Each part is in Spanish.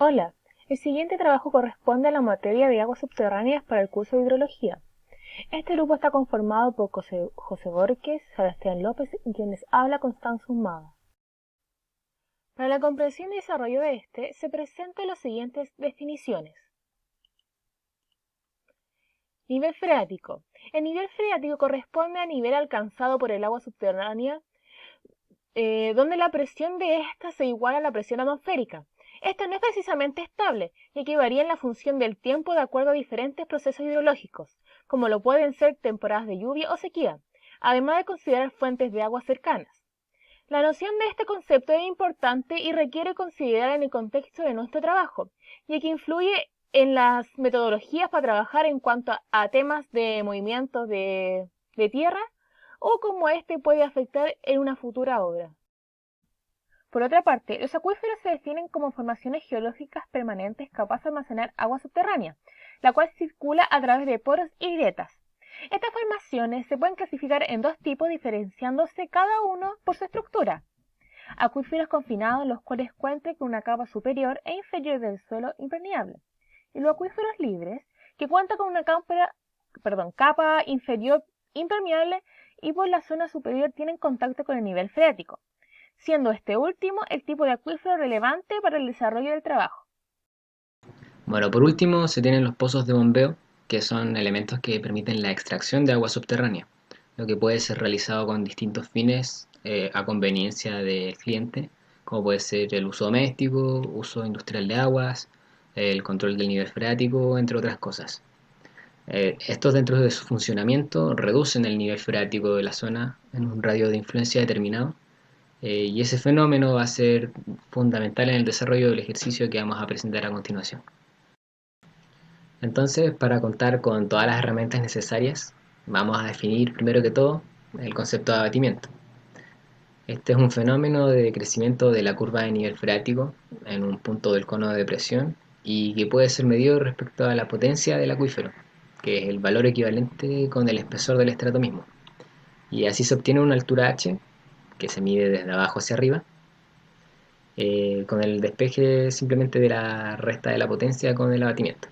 Hola, el siguiente trabajo corresponde a la materia de aguas subterráneas para el curso de hidrología. Este grupo está conformado por José Borges, Sebastián López y quien les habla Constanza Humada. Para la comprensión y desarrollo de este, se presentan las siguientes definiciones. Nivel freático. El nivel freático corresponde al nivel alcanzado por el agua subterránea donde la presión de ésta se iguala a la presión atmosférica. Esta no es precisamente estable, ya que varía en la función del tiempo de acuerdo a diferentes procesos hidrológicos, como lo pueden ser temporadas de lluvia o sequía, además de considerar fuentes de agua cercanas. La noción de este concepto es importante y requiere considerar en el contexto de nuestro trabajo, ya que influye en las metodologías para trabajar en cuanto a temas de movimientos de tierra o cómo este puede afectar en una futura obra. Por otra parte, los acuíferos se definen como formaciones geológicas permanentes capaces de almacenar agua subterránea, la cual circula a través de poros y grietas. Estas formaciones se pueden clasificar en dos tipos diferenciándose cada uno por su estructura. Acuíferos confinados, los cuales cuentan con una capa superior e inferior del suelo impermeable. Y los acuíferos libres, que cuentan con una capa inferior impermeable y por la zona superior tienen contacto con el nivel freático, siendo este último el tipo de acuífero relevante para el desarrollo del trabajo. Bueno, por último se tienen los pozos de bombeo, que son elementos que permiten la extracción de agua subterránea, lo que puede ser realizado con distintos fines a conveniencia del cliente, como puede ser el uso doméstico, uso industrial de aguas, el control del nivel freático, entre otras cosas. Estos dentro de su funcionamiento reducen el nivel freático de la zona en un radio de influencia determinado, y ese fenómeno va a ser fundamental en el desarrollo del ejercicio que vamos a presentar a continuación. Entonces, para contar con todas las herramientas necesarias, vamos a definir primero que todo el concepto de abatimiento. Este es un fenómeno de decrecimiento de la curva de nivel freático en un punto del cono de presión y que puede ser medido respecto a la potencia del acuífero, que es el valor equivalente con el espesor del estrato mismo. Y así se obtiene una altura h, que se mide desde abajo hacia arriba, con el despeje simplemente de la resta de la potencia con el abatimiento.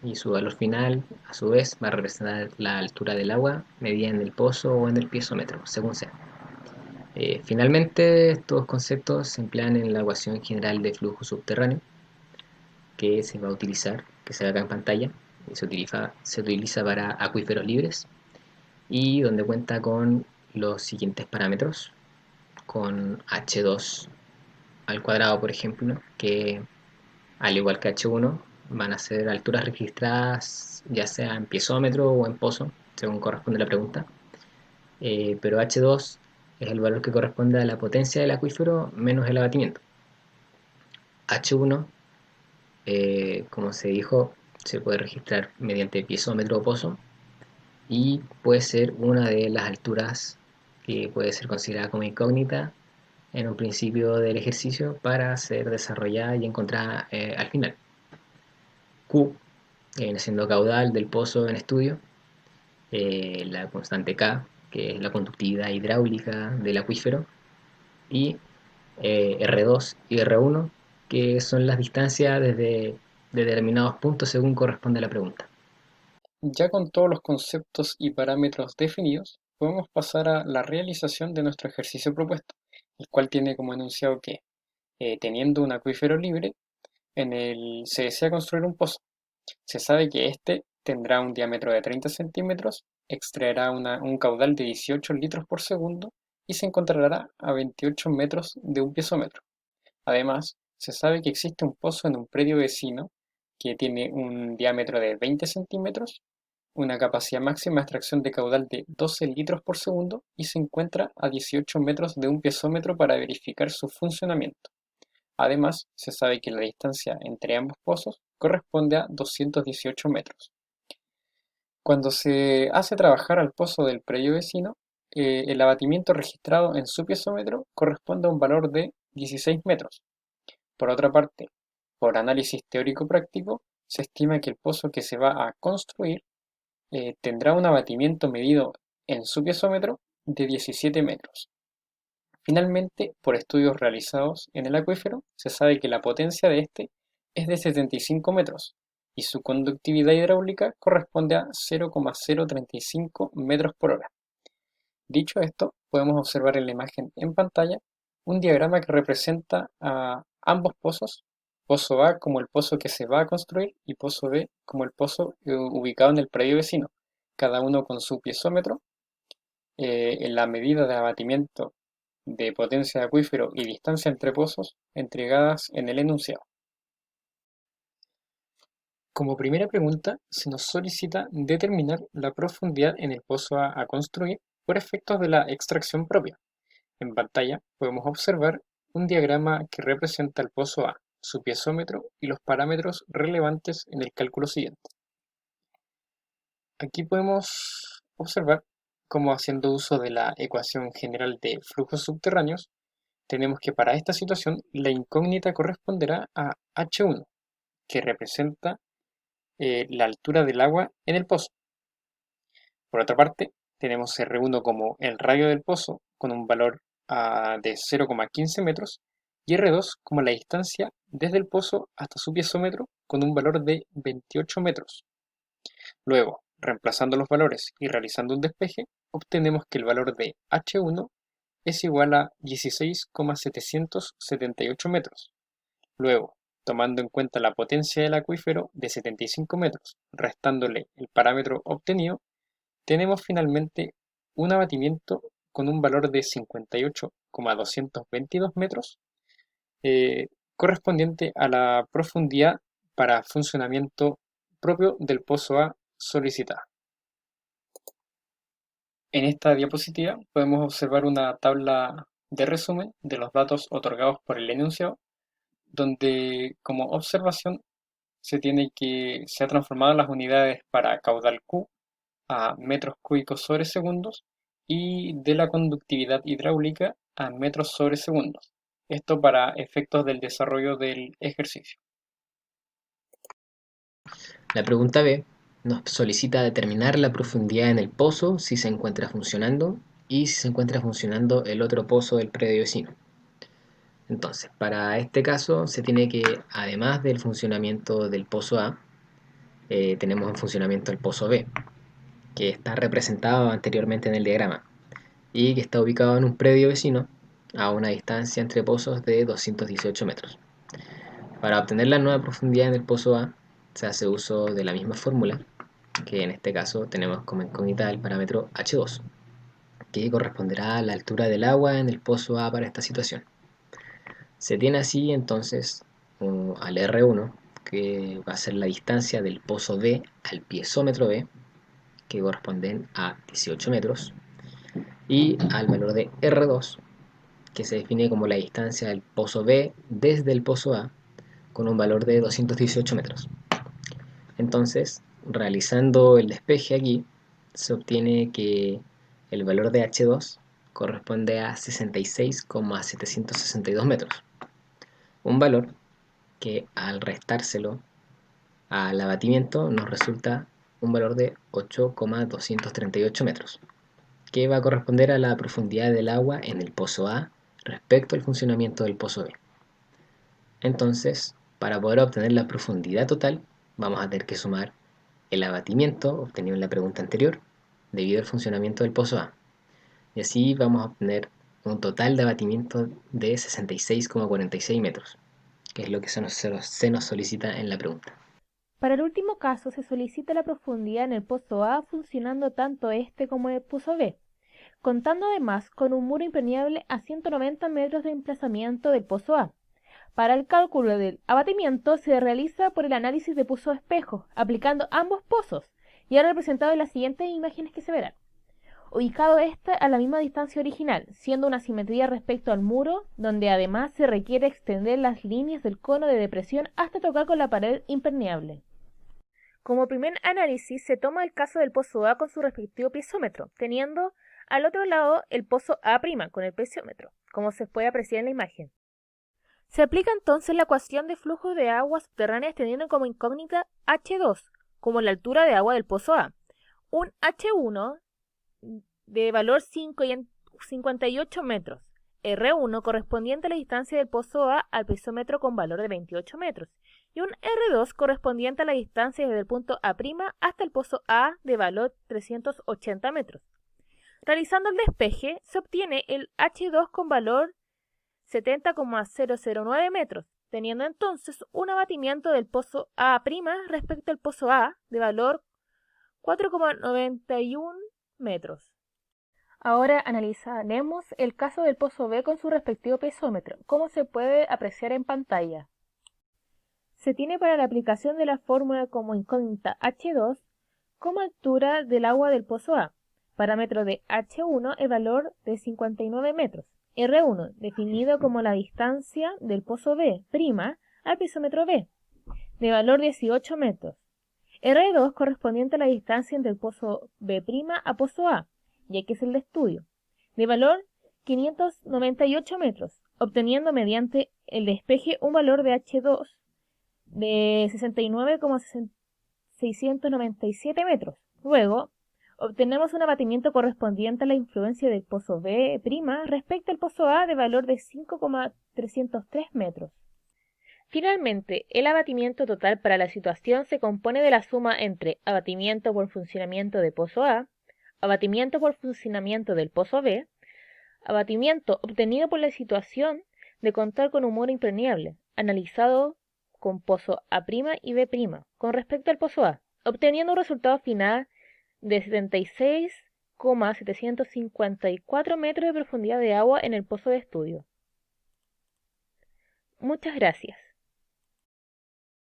Y su valor final, a su vez, va a representar la altura del agua medida en el pozo o en el piezómetro, según sea. Finalmente, estos conceptos se emplean en la ecuación general de flujo subterráneo que se va a utilizar, que se ve acá en pantalla, y se utiliza para acuíferos libres y donde cuenta con los siguientes parámetros, con H2 al cuadrado, por ejemplo, que al igual que H1 van a ser alturas registradas ya sea en piezómetro o en pozo, según corresponde la pregunta. Pero H2 es el valor que corresponde a la potencia del acuífero menos el abatimiento. H1, como se dijo, se puede registrar mediante piezómetro o pozo y puede ser una de las alturas que puede ser considerada como incógnita en un principio del ejercicio para ser desarrollada y encontrada al final. Q viene siendo caudal del pozo en estudio, la constante K, que es la conductividad hidráulica del acuífero, y R2 y R1, que son las distancias desde determinados puntos según corresponde a la pregunta. Ya con todos los conceptos y parámetros definidos, podemos pasar a la realización de nuestro ejercicio propuesto, el cual tiene como enunciado que, teniendo un acuífero libre, se desea construir un pozo. Se sabe que éste tendrá un diámetro de 30 centímetros, extraerá un caudal de 18 litros por segundo y se encontrará a 28 metros de un piezómetro. Además, se sabe que existe un pozo en un predio vecino que tiene un diámetro de 20 centímetros, una capacidad máxima de extracción de caudal de 12 litros por segundo y se encuentra a 18 metros de un piezómetro para verificar su funcionamiento. Además, se sabe que la distancia entre ambos pozos corresponde a 218 metros. Cuando se hace trabajar al pozo del predio vecino, el abatimiento registrado en su piezómetro corresponde a un valor de 16 metros. Por otra parte, por análisis teórico-práctico, se estima que el pozo que se va a construir tendrá un abatimiento medido en su piezómetro de 17 metros. Finalmente, por estudios realizados en el acuífero, se sabe que la potencia de este es de 75 metros y su conductividad hidráulica corresponde a 0,035 metros por hora. Dicho esto, podemos observar en la imagen en pantalla un diagrama que representa a ambos pozos, pozo A como el pozo que se va a construir y pozo B como el pozo ubicado en el predio vecino, cada uno con su piezómetro, en la medida de abatimiento de potencia de acuífero y distancia entre pozos entregadas en el enunciado. Como primera pregunta, se nos solicita determinar la profundidad en el pozo A construir por efectos de la extracción propia. En pantalla podemos observar un diagrama que representa el pozo A, su piezómetro y los parámetros relevantes en el cálculo siguiente. Aquí podemos observar cómo, haciendo uso de la ecuación general de flujos subterráneos, tenemos que para esta situación la incógnita corresponderá a H1, que representa la altura del agua en el pozo. Por otra parte, tenemos R1 como el radio del pozo con un valor de 0,15 metros y R2 como la distancia desde el pozo hasta su piezómetro con un valor de 28 metros. Luego, reemplazando los valores y realizando un despeje, obtenemos que el valor de H1 es igual a 16,778 metros. Luego, tomando en cuenta la potencia del acuífero de 75 metros, restándole el parámetro obtenido, tenemos finalmente un abatimiento con un valor de 58,222 metros, correspondiente a la profundidad para funcionamiento propio del pozo A solicitada. En esta diapositiva podemos observar una tabla de resumen de los datos otorgados por el enunciado, donde como observación se ha transformado las unidades para caudal Q a metros cúbicos sobre segundos y de la conductividad hidráulica a metros sobre segundos. Esto para efectos del desarrollo del ejercicio. La pregunta B nos solicita determinar la profundidad en el pozo si se encuentra funcionando y si se encuentra funcionando el otro pozo del predio vecino. Entonces, para este caso se tiene que, además del funcionamiento del pozo A, tenemos en funcionamiento el pozo B, que está representado anteriormente en el diagrama y que está ubicado en un predio vecino a una distancia entre pozos de 218 metros. Para obtener la nueva profundidad en el pozo A se hace uso de la misma fórmula, que en este caso tenemos como incógnita el parámetro H2, que corresponderá a la altura del agua en el pozo A para esta situación. Se tiene así entonces al R1, que va a ser la distancia del pozo B al piezómetro B, que corresponden a 18 metros, y al valor de R2, que se define como la distancia del pozo B desde el pozo A, con un valor de 218 metros. Entonces, realizando el despeje aquí, se obtiene que el valor de H2 corresponde a 66,762 metros. Un valor que al restárselo al abatimiento nos resulta un valor de 8,238 metros, que va a corresponder a la profundidad del agua en el pozo A respecto al funcionamiento del pozo B. Entonces, para poder obtener la profundidad total, vamos a tener que sumar el abatimiento obtenido en la pregunta anterior debido al funcionamiento del pozo A. Y así vamos a obtener un total de abatimiento de 66,46 metros, que es lo que se nos solicita en la pregunta. Para el último caso se solicita la profundidad en el pozo A funcionando tanto este como el pozo B, contando además con un muro impermeable a 190 metros de emplazamiento del pozo A. Para el cálculo del abatimiento se realiza por el análisis de pozo espejo, aplicando ambos pozos, y ahora representado en las siguientes imágenes que se verán. Ubicado este a la misma distancia original, siendo una simetría respecto al muro, donde además se requiere extender las líneas del cono de depresión hasta tocar con la pared impermeable. Como primer análisis se toma el caso del pozo A con su respectivo piezómetro, teniendo al otro lado el pozo A' con el piezómetro, como se puede apreciar en la imagen. Se aplica entonces la ecuación de flujo de aguas subterráneas teniendo como incógnita H2, como la altura de agua del pozo A, un H1 de valor 58 metros, R1 correspondiente a la distancia del pozo A al piezómetro con valor de 28 metros, y un R2 correspondiente a la distancia desde el punto A' hasta el pozo A de valor 380 metros. Realizando el despeje, se obtiene el H2 con valor 70,009 metros, teniendo entonces un abatimiento del pozo A' respecto al pozo A de valor 4,91 metros. Ahora analizaremos el caso del pozo B con su respectivo pesómetro, como se puede apreciar en pantalla. Se tiene para la aplicación de la fórmula como incógnita H2 como altura del agua del pozo A, parámetro de H1 el valor de 59 metros, R1 definido como la distancia del pozo B' al pesómetro B, de valor 18 metros, R2 correspondiente a la distancia entre el pozo B' a pozo A, ya que es el de estudio, de valor 598 metros, obteniendo mediante el despeje un valor de H2 de 69,697 metros. Luego, obtenemos un abatimiento correspondiente a la influencia del pozo B' respecto al pozo A de valor de 5,303 metros. Finalmente, el abatimiento total para la situación se compone de la suma entre abatimiento por funcionamiento de pozo A, abatimiento por funcionamiento del pozo B, abatimiento obtenido por la situación de contar con humor impermeable, analizado con pozo A' y B' con respecto al pozo A, obteniendo un resultado final de 76,754 metros de profundidad de agua en el pozo de estudio. Muchas gracias.